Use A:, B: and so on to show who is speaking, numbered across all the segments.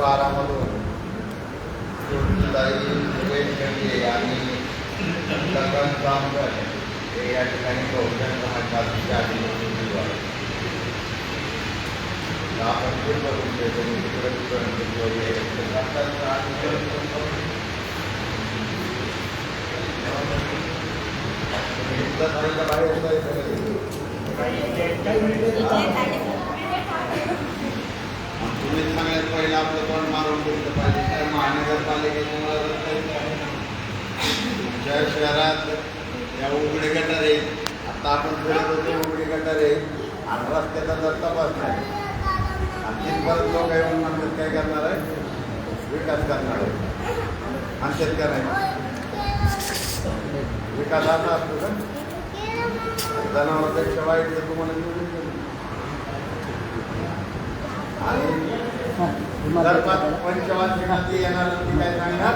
A: 12मधून ज्योतिताई सुरेश शेंडे आणि लखन जामकर हे या ठिकाणी बहुजन समाज पार्टीच्या अधिवेशनात आपण ते करून देतो तुम्ही सगळ्यात पहिलं आपलं कोण मारून घेतलं पाहिजे काय महानगरपालिकेमुळे तुमच्या शहरात या उघडे गटार आहेत. आता आपण फिरत होतो उघडे गटार आहेत आणि रस्त्याचा जर तपास नाही आणि तिथपर्यंत लोक येऊन म्हणतात काय करणार आहे विकास करणार आहे आणि शेतकऱ्याने विकास असा असतो का जनावरांपेक्षा वाईट तर तुम्हाला निवडून आणि जर पंचवार्षिकात येणार ती काय सांगणार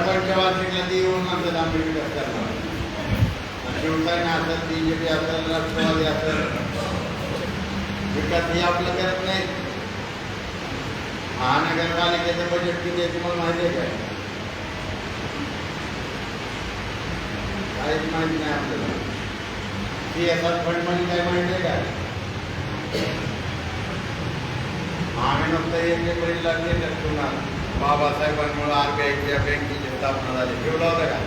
A: पंचवार्षिकला ती येऊन म्हणतात आम्ही विकास करणार. शिवसेना असेल BJP असेल राष्ट्रवादी असेल विकास हे आपलं करत नाही. महानगरपालिकेचं बजेट किती आहे तुम्हाला माहिती आहे काय? काहीच माहिती नाही आपल्याला. CSR फंड मध्ये काय माहिती आहे का? आम्ही नुसतं एक ठेवणार बाबासाहेबांमुळे RBIच्या बँकेची स्थापना झाली ठेवलं होतं का?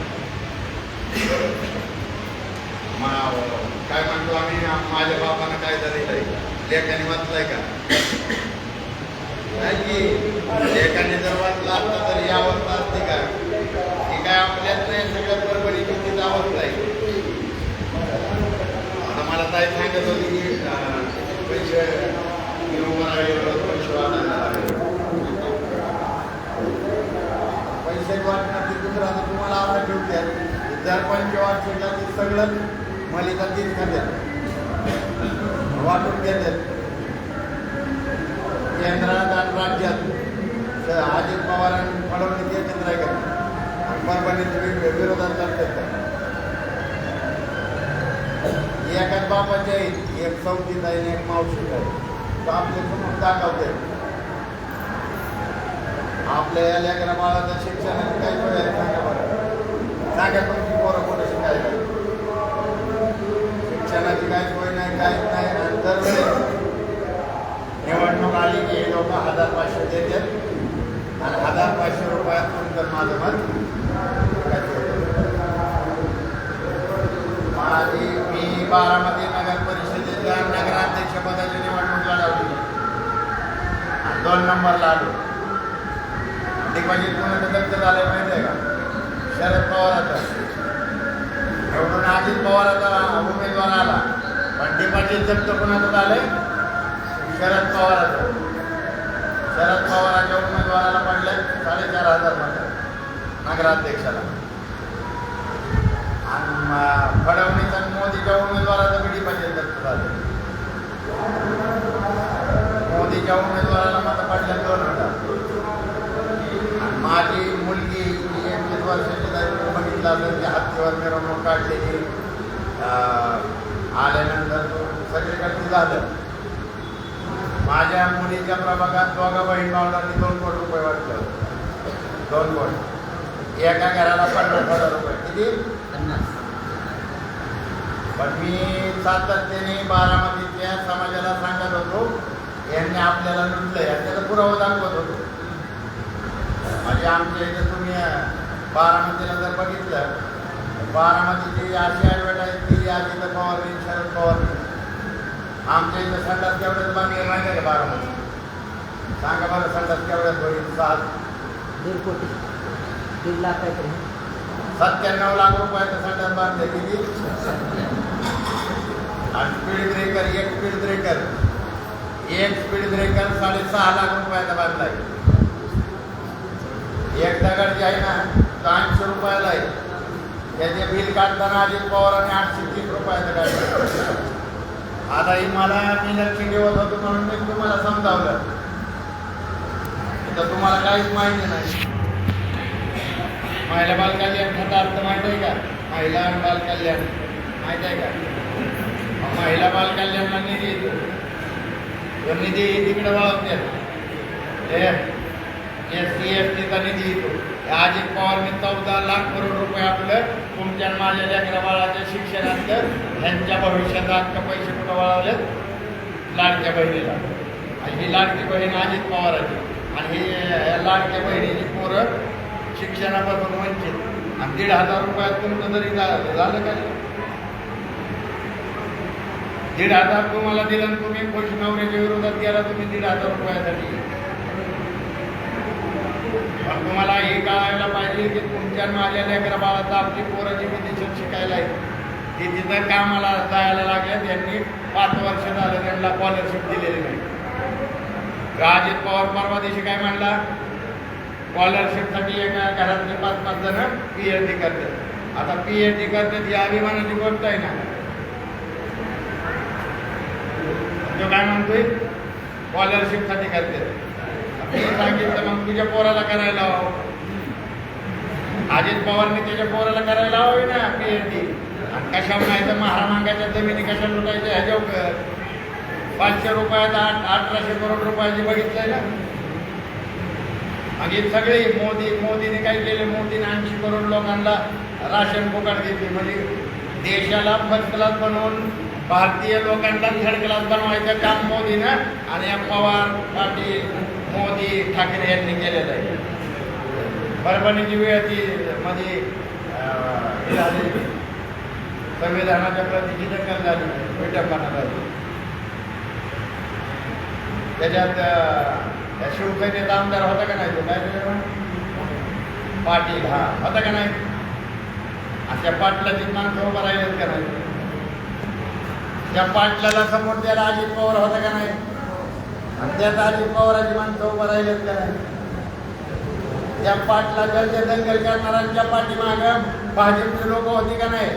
A: काय म्हणतो आम्ही माझ्या बापानं काय झालेलं आहे लेखाने वाचलंय का? नाही की लेखाने जर वाचला असता तर ही अवस्था असते का? ही काय आपल्यात नाही सगळ्यात बरोबर तिथीच अवस्था आहे. आता मला ताई सांगत होती की पैसे पैसे वाटणार ते दुसरं तुम्हाला आता ठेवतात जर पंचवार्षिकला ते सगळं मलिका तीच खात्यात वाटून घेतात केंद्रात आणि राज्यात. अजित पवारांनी फडणवीस एकत्र आहे का आणि परभणीत विरोधात करतात. एकाच बापाचे आहेत एक चौथीत आहे एक मावशीत आहे. तो आपले समोर दाखवते आपल्या या लेकरा बाळाच्या शिक्षणाची काय सोय आहे सांगा बरं. सांगा तुमची पोरं कुठं शिकायला शिक्षणाची काय सोय नाही काहीच नाही. नंतर निवडणूक आली की हे लोक 1500 देतात आणि 1500 रुपयातून तर माझं मत मी बारामती नगर परिषदेच्या नगराध्यक्ष पदाची निवडणूक लढवली आणि 2 नंबरला आलो. डिपॉझिट कोणाचं दत्त झालं माहिती आहे का? शरद पवाराचा. एवढून अजित पवाराचा उमेदवार आला पण डिपॉझिट जप्त कोणाचं झालंय? शरद पवाराचं. शरद पवाराच्या उमेदवाराला पडले 4500 मत नगराध्यक्षाला आणि फडणवीस आणि मोदीच्या उमेदवाराचं बी डिपॉझिट जप्त झालं. मोदीच्या उमेदवाराला मत पडल्या 2,000. माझी मुलगी 21 वर्षाची जायचं बघितलं असेल की हत्तीवर मिरवणूक काढलेली आल्यानंतर सगळीकडे झालं. माझ्या मुलीच्या प्रभागात दोघा बहीण भावंडांनी 2 कोटी रुपये वाटलं. 2 कोटी एका घराला 50,000 रुपये किती 50. पण मी सातत्याने बारामतीच्या समाजाला सांगत होतो यांनी आपल्याला लुटलंय आणि त्याचा पुरावा दाखवत होतो. म्हणजे आमच्या इथे तुम्ही बारामतीला जर बघितलं बारामतीची अशी ॲडव्हर्टाईज केली आधी तर पवारनी शरद पवारनी. आमच्या इथं संडास केवढ्यात बांधले माहिती आहे का बारामती? सांगा बरं संडास केवढ्यात होईल? 1.5 कोटी 1.5 लाख काहीतरी 97 लाख रुपयाचं संडास बांधले किती? आणि स्पीड ब्रेकर एक स्पीड ब्रेकर 6.5 लाख रुपयाचा बांधलाय. एक दगड जे आहे ना 80 रुपयाला आहे. त्याचे बिल काढताना अजित पवारांनी 830 रुपयाचं काढलं. आता ही मला मी लक्ष ठेवत होतो म्हणून मी तुम्हाला समजावलं. तर तुम्हाला काहीच माहिती नाही. महिला बाल कल्याण खातं अर्थ माहिती आहे का? महिला आणि बाल कल्याण माहिती आहे का? महिला बालकल्याणला निधी येतो. तो निधी तिकडे वळवतात. SC/STचा निधी येतो. अजित पवारने 14 लाख करोड रुपये आपलं तुमच्या माझ्या लेकरा बाळाच्या शिक्षणाचं ह्यांच्या भविष्यात आता पैसे कुठं वळवलेत? लाडक्या बहिणीला. आणि ही लाडकी बहीण अजित पवाराची. आणि ही लाडक्या बहिणीची पोरं शिक्षणापासून वंचित. आणि 1,500 रुपयात तुमचं तरी झालं का? 1,500 तुम्हाला दिलं आणि तुम्ही खुश नवऱ्याच्या विरोधात गेला. तुम्ही 1,500 रुपयासाठी. पण तुम्हाला हे कळायला पाहिजे की तुमच्या माझ्या लेकरा बाळाचा आपली पोराची विदेशात शिकायला आहे. ती तिथं कामाला जायला लागल्यात. यांनी 5 वर्ष झालं त्यांना स्कॉलरशिप दिलेली नाही. अजित पवार परवा दिवशी काय म्हणला? स्कॉलरशिपसाठी एका घरातले 5-5 जण PhD करतात. आता PhD करतात ही अभिमानाची गोष्ट आहे ना. तो काय म्हणतोय? स्कॉलरशिपसाठी करतात. मी सांगितलं मग तुझ्या पोराला करायला हवं. अजित पवारने त्याच्या पोराला करायला हवी ना PhD. आणि कशावर नाही तर महारामांगाच्या जमिनी कशा लुटायच्या ह्याच्यावर 500 रुपयात 1800 करोड रुपयाची बघितलंय ना. आणि सगळे मोदीने काय केले? मोदीने 80 करोड लोकांना राशन फुकट दिली. म्हणजे देशाला फर्स्ट क्लास बनवून भारतीय लोकांना थर्ड क्लास बनवायचं काम मोदीनं आणि पवार, पाटील, मोदी, ठाकरे यांनी केलेलं आहे. परभणीची वेळ ती मध्ये झाली. संविधानाच्या प्रतीची दखल झाली, विटंबना झाली. त्याच्यात शिवसेनेचा आमदार होता का नाही? तो काय पाटील, हा होता का नाही? अशा पाटलाची माणसं उभं राहिलेत का नाही? त्या पाटलाला समोर त्याला अजित पवार होता का नाही? आणि त्यात अजित पवाराची माणसं उभं राहिलेत का नाही? त्या पाटलाच्या दंगल करणाऱ्यांच्या पाठीमागं भाजपचे लोक होते का नाही?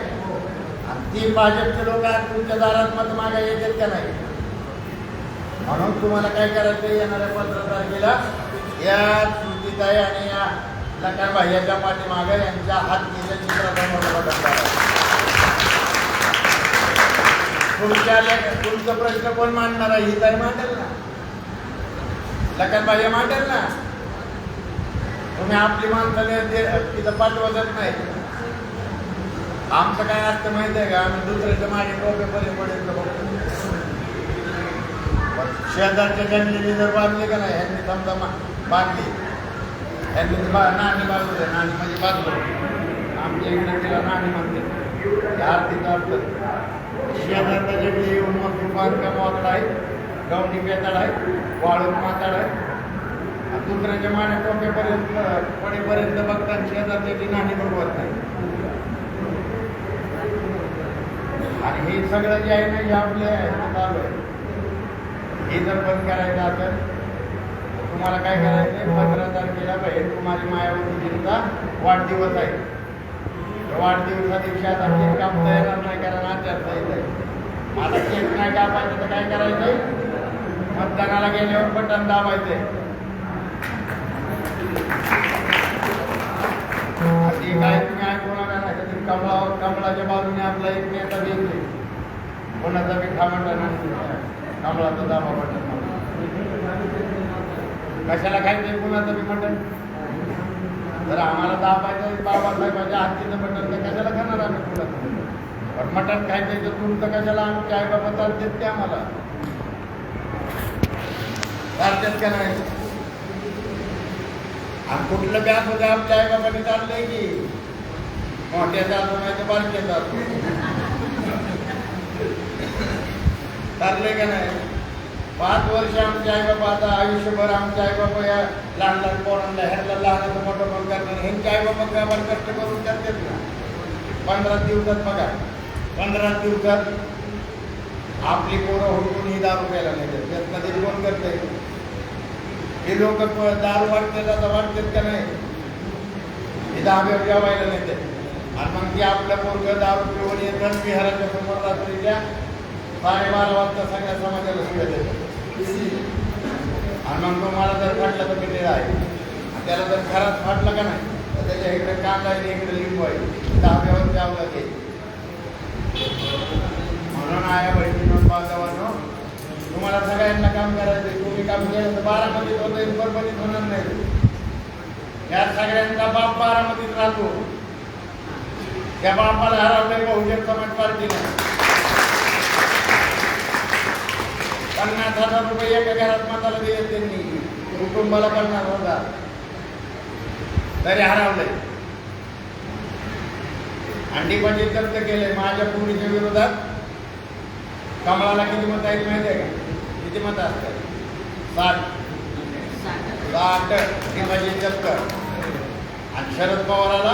A: आणि ती भाजपचे लोक आज तुमच्या दारात मत मागा येतात का नाही? म्हणून तुम्हाला काय करायचं? येणाऱ्या 15 तारखेला या सुनीताई आणि या लखन भाईच्या पाठीमागे यांच्या हातीच्या चित्रासमोर बटन दाबा. तुमचा प्रश्न कोण मांडणार आहे? ही तर मांडेल ना, लखन भाई मांडेल ना. तुम्ही आपली माणसं तिथं पाठवतच नाही. आमचं काय असतं माहिती आहे का? आम्ही दुसऱ्याच्या मागे टोपेपर्यंत बघतो. शेजारच्या जंगली जर बांधले का नाही, ह्यांनी समजा बांधली, ह्यांनी नाणी बांधले. नाणी म्हणजे बांधलं. आमच्या इकडे तिला नाणी म्हणते. आरतीचं अर्थ शेजारचा जंगली येऊन मग बांधकाम वाकड आहे, गवणी बेताड आहे, वाळून माताड आहे. दुसऱ्याच्या माने टोकेपर्यंत पडेपर्यंत बघतात शेजारच्या ती नाणी बघवत नाही. आणि हे सगळं जे आहे ना, हे आपल्या चालू आहे. हे जर बंद करायचं असेल तुम्हाला काय करायचं? 15 तारखेला बहीण कुमारी मायावतीजींचा वाढदिवस आहे. वाढदिवसा दिवशी आता केक कापता येणार नाही, कारण आचारसंहिता आहे. आता केक नाही कापायचं तर काय करायचंय? मतदानाला गेल्यावर बटन दाबायचंय. अशी काय तुम्ही ऐकून नाही. कमळाच्या बाजूने आपला एक नेता देतोय. कोणाचा बी खामटा नाही, कमळाचं दाबा बटन. कशाला खायचंय कुणाचं बी मटण? जर आम्हाला दाबायचं बाबासाहेबांच्या हातीचं बटन तर कशाला खाणार आम्ही कुणाचं? पण मटण खायचंय तर तुमचं कशाला आमच्या आईबाबा चालतेत ते आम्हाला चालतेत का नाही? आणि कुठलं बी असं आमच्या आईबाबांनी चाललंय की मोठ्या जातो नाही तर बारक्या जातो चाललंय का नाही? 5 वर्ष आमचे आईबाबा, आता आयुष्यभर आमचे आईबाबा या लहान लहान पोरांना ह्याला लहानाचं मोठं पण करणार. ह्यांचे आईबाबा गावाला कष्ट करून करतात ना. 15 दिवसात बघा, 15 दिवसात आपली पोरं हुडकून ही दारू प्यायला नाही. त्यात कोण करते? हे लोक दारू वाटतात, आता वाटतात का नाही? हे दाब्यावर जेवायला नेते. आणि मग ते आपल्या पोरगं दारू पिऊन येतात विहाराच्या समोर रात्रीच्या 12:30 वाजता सगळ्या समाजाला शिव्या देतात. आणि मग तुम्हाला जर फाटला तर किती आहे? त्याला जर घरात फाटलं का नाही तर त्याच्या इकडे कांदा आहे, इकडे लिंबू आहे, दाब्यावर जावं लागेल. म्हणून आया बहिणी यांना काम करायचं. तुम्ही काम केलं तर बारामतीत होतं, परभणीत होणार नाही. या सगळ्यांचा बाप बारामतीत राहतो. त्या बापाला हरवलंय बहुजन समाज पार्टीने. 50,000 रुपये एका घरात माताला दिले त्यांनी, कुटुंबाला 50,000, तरी हरवलंय. डिपॉझिट जप्त केले. माझ्या पुरीच्या विरोधात कमळाला किती मत आहेत माहिती आहे का? किती मत असतात? 60 डिपॉझिट जप्त. आणि शरद पवाराला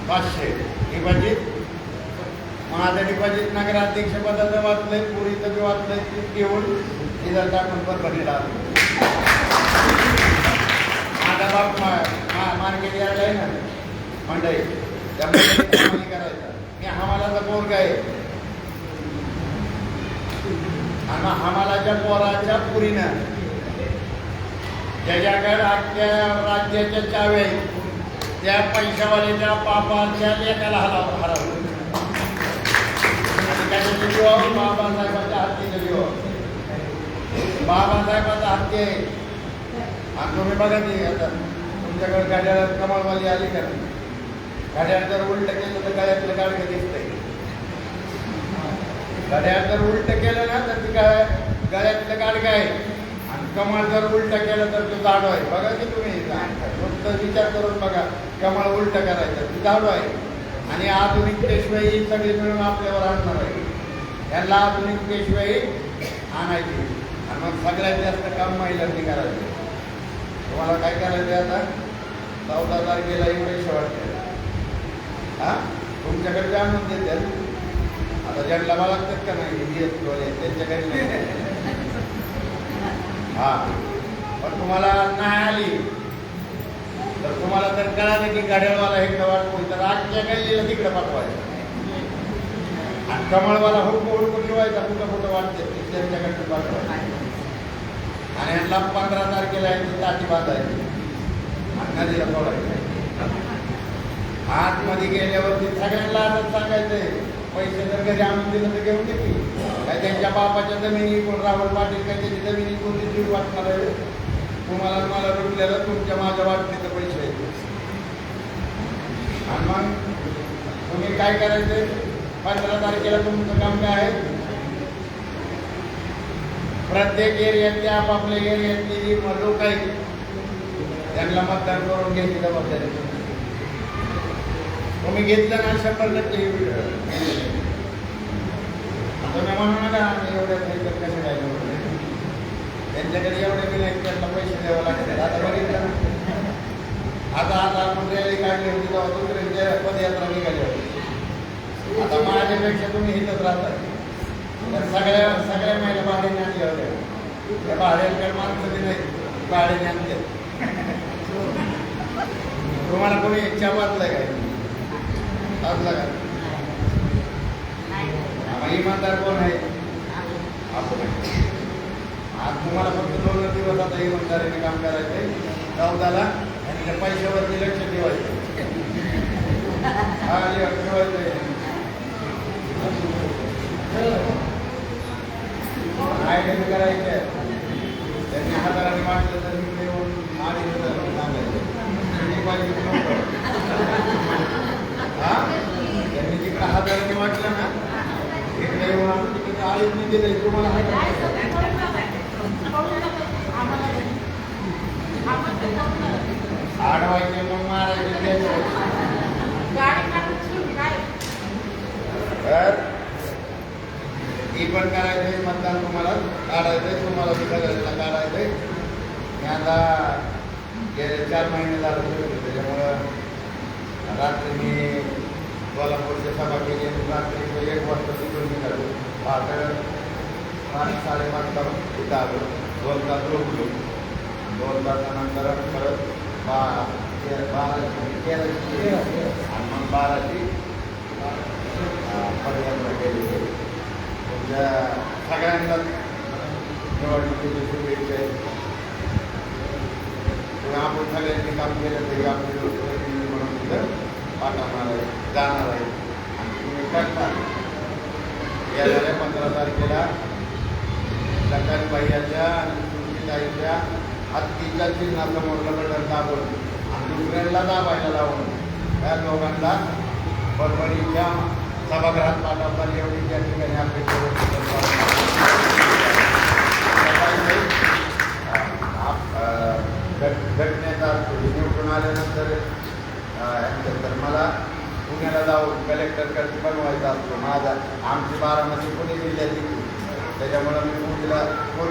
A: 500 डिपॉझिट. माझं डिपॉझिट नगराध्यक्ष पदाचं वाचलंय, पुरीचं बी वाचलंय. घेऊन तिथं टाकून परभणीला आलो. माझा बाप मार्केट यार्ड आहे ना मंडई, त्यामुळे करायचा. मी हमालाचा पोरगा आहे. आणि हमालाच्या पोराच्या पुरीनं ज्याच्याकडे अख्ख्या राज्याच्या चाव्या आहेत, त्या पैशावाल्याच्या पापाच्या लेकाला हरवलं. त्याच्याचे जीवावर बाबासाहेबांच्या हत्तीच्या जीवावर. बाबासाहेबांचा हत्ती आहे. आणि तुम्ही बघा ते आता तुमच्याकडे गाड्याला कमळवाली आली का? गाड्याला जर उलट केलं तर गळ्यातलं गाडगं दिसतंय. गाड्याला जर उलट केलं ना तर ती गळ्यातलं गाडगं आहे. आणि कमळ जर उलट केलं तर तो दाडो आहे. बघा की तुम्ही फक्त विचार करून बघा. कमळ उलट करायचं, ती दाडो आहे. आणि आधुनिक पेशवाई सगळी मिळून आपल्यावर आणणार आहे. त्यांना आधुनिक पेशवाई आणायची. आणि मग सगळ्यात जास्त काम महिलांनी करायचं. तुम्हाला काय करायचं आता? 14 तारखेला एवढे वाटते. हा, तुमच्याकडे आणून देतात. आता ज्यांना लागतात का नाही त्यांच्याकडे हा, पण तुम्हाला नाही आली तर तुम्हाला जर कळालं की गाड्यावाला इकडं वाटतोय तर आजच्या गल्लीला तिकडे पाठवायचं. आणि कमळवाला हुडकून ठेवायचा, कुठं वाटते त्यांच्याकडे पाठवायचं. आणि ह्यांना 15 तारखेला यांची ताटी बांधायची आणि नदीला सोडायची. आतमध्ये गेल्यावरती सगळ्यांना आजच सांगायचंय, पैसे जर घरी आणून दिलं तर घेऊन देते काय? त्यांच्या बापाच्या जमिनी कोण राहुल पाटील काय त्याची जमिनी कोणती जीव वाटणार आहे? तुम्हाला मला रुटलेलं तुमच्या माझ्या वाटणीचे पैसे आहेत. आणि मग तुम्ही काय करायचंय? 15 तारखेला तुमचं काम काय आहे? प्रत्येक एरियातले आपापल्या एरियातली लोक आहेत, त्यांना मतदान करून घ्यायची जबाबदारी तुम्ही घेतलं ना. 100% तुम्ही म्हणू नका आम्ही एवढ्या कसं काय त्यांच्याकडे एवढे बी नाही, त्यांना पैसे द्यावं लागतात. आता बघितलं ना, आता आपण रॅली काढली होती तेव्हा दुसऱ्यांच्या पदयात्रा निघाली होती. आता माझ्यापेक्षा तुम्ही हिथंच राहता. सगळ्या महिला भाड्याने आणल्या होत्या. त्या भाड्याकडे माणसं बी नाही, भाड्याने आणते. तुम्हाला कोणी इच्छा वाचलं काय? वाचला का? इमानदार कोण आहे? आपण. आज तुम्हाला फक्त 2 दिवस आता इमानदारीने काम करायचंय. 14ला आणि पैशावरती लक्ष ठेवायचं. हा ठेवायचंय. आयडेंट करायचे. त्यांनी हाताने वाटलं तर मी येऊन सांगायचं हा, त्यांनी तिकडे हाताने वाटलं ना, इकडे येऊन आपण तिकडे आळीच दिलंय तुम्हाला. आडवायचे मग मारायचे. ही पण करायचंय. मतदान तुम्हाला काढायचंय, तुम्हाला सगळ्यांना काढायचंय. मी आता गेले 4 महिने झाले त्याच्यामुळं रात्री मी कोल्हापूरची सभा केली. रात्री 1 वाजता तिकडून निघालो. पहाटे 5-5:30 इथं आलो. 2 तास झोपलो. 2 तासानंतर परत 12ची आणि मग 12ची पदयात्रा केली. तुमच्या सगळ्यांना निवडणुकीची शुभेच्छा आहे. आपण सगळ्यांनी काम केलं तरी आपली म्हणून तिथं पाठवणार आहे, जाणार आहे. आणि तुम्ही करता येणाऱ्या 15 तारखेला लकाश भैयाच्या आणि सुनीताईच्या हत्तीच्या चिन्हासमोरलं बटन दाबून आणि दुसऱ्यांना दाबायला लावून त्या दोघांना परभणीच्या सभागृहात पाठवताना एवढी त्या ठिकाणी घटनेचा निवडून आल्यानंतर तर मला पुण्याला जाऊन कलेक्टरकडे बनवायचा असतो माझा आमची बारामती पुणे जिल्ह्याची त्याच्यामुळं मी पुण्याला